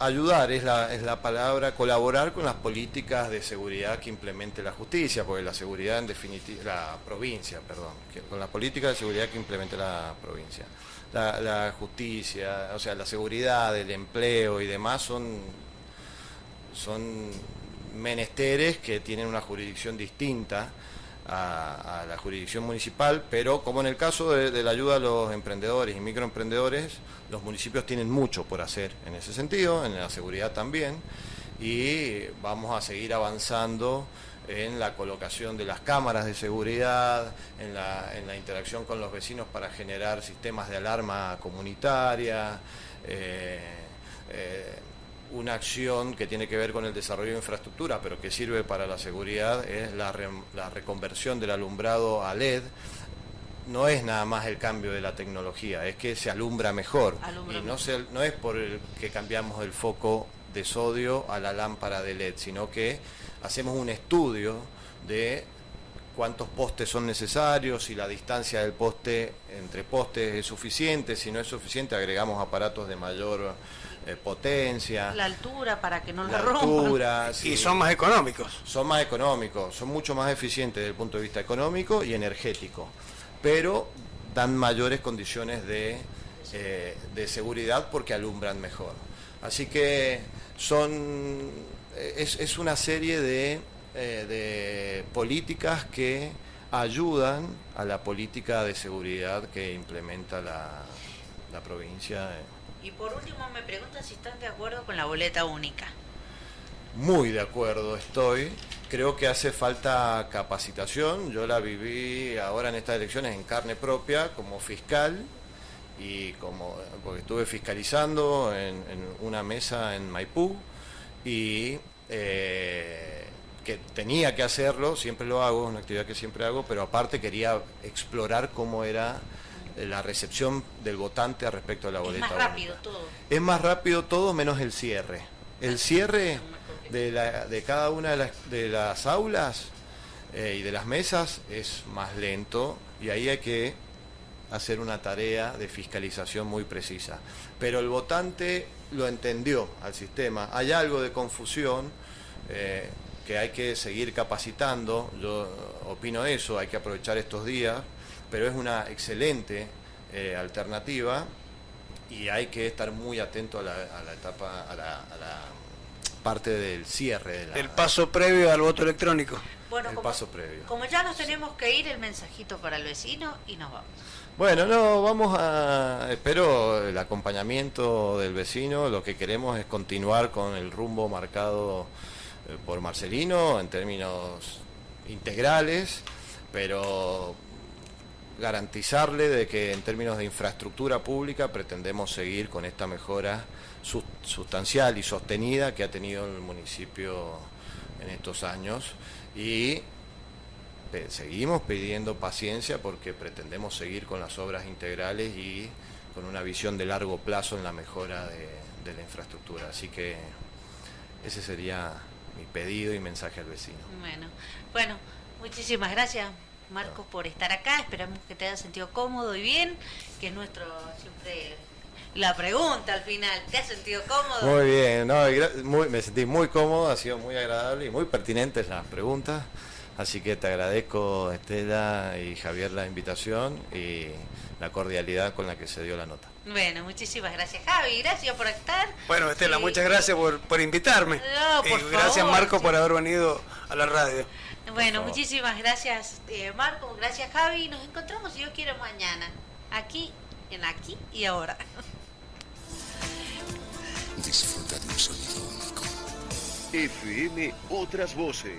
ayudar, es la palabra, colaborar con las políticas de seguridad que implemente la justicia, porque la seguridad en definitiva, la provincia, perdón, con las políticas de seguridad que implemente la provincia. La justicia, o sea, la seguridad, el empleo y demás son menesteres que tienen una jurisdicción distinta a la jurisdicción municipal, pero como en el caso de la ayuda a los emprendedores y microemprendedores, los municipios tienen mucho por hacer en ese sentido, en la seguridad también, y vamos a seguir avanzando en la colocación de las cámaras de seguridad, en la interacción con los vecinos para generar sistemas de alarma comunitaria, una acción que tiene que ver con el desarrollo de infraestructura, pero que sirve para la seguridad, es la reconversión del alumbrado a LED. No es nada más el cambio de la tecnología, es que se alumbra mejor. Y no es por el que cambiamos el foco de sodio a la lámpara de LED, sino que hacemos un estudio de cuántos postes son necesarios, si la distancia del poste entre postes es suficiente, si no es suficiente agregamos aparatos de mayor potencia. La altura para que no la altura, sí. Y son más económicos. Son más económicos, son mucho más eficientes desde el punto de vista económico y energético, pero dan mayores condiciones de seguridad porque alumbran mejor. Así que es una serie de políticas que ayudan a la política de seguridad que implementa la provincia. Y por último me preguntan si están de acuerdo con la boleta única. Muy de acuerdo estoy. Creo que hace falta capacitación. Yo la viví ahora en estas elecciones en carne propia como fiscal y porque estuve fiscalizando en una mesa en Maipú y que tenía que hacerlo, siempre lo hago, es una actividad que siempre hago, pero aparte quería explorar cómo era la recepción del votante respecto a la boleta única. Es más rápido todo. Es más rápido todo menos el cierre. El cierre de cada una de las aulas y de las mesas es más lento y ahí hay que hacer una tarea de fiscalización muy precisa. Pero el votante lo entendió al sistema. Hay algo de confusión que hay que seguir capacitando. Yo opino eso, hay que aprovechar estos días, pero es una excelente alternativa y hay que estar muy atento a la etapa, a la parte del cierre. El paso previo al voto electrónico. Bueno, paso previo. Como ya nos tenemos que ir, el mensajito para el vecino y nos vamos. Bueno, no, espero el acompañamiento del vecino. Lo que queremos es continuar con el rumbo marcado por Marcelino en términos integrales, pero garantizarle de que en términos de infraestructura pública pretendemos seguir con esta mejora sustancial y sostenida que ha tenido el municipio en estos años y seguimos pidiendo paciencia porque pretendemos seguir con las obras integrales y con una visión de largo plazo en la mejora de la infraestructura. Así que ese sería mi pedido y mensaje al vecino. Bueno, muchísimas gracias, Marcos, por estar acá. Esperamos que te hayas sentido cómodo y bien, que es nuestro siempre la pregunta al final. ¿Te has sentido cómodo? Muy bien, no, me sentí muy cómodo, ha sido muy agradable y muy pertinentes las preguntas. Así que te agradezco, Estela y Javier, la invitación y la cordialidad con la que se dio la nota. Bueno, muchísimas gracias, Javi. Gracias por estar. Bueno, Estela, muchas gracias por invitarme. No, por y gracias, favor, Marco, sí. por haber venido a la radio. Bueno, muchísimas gracias, Marco. Gracias, Javi. Nos encontramos, si Dios quiere, mañana. Aquí y ahora. Disfruta de un sonido único. FM Otras Voces.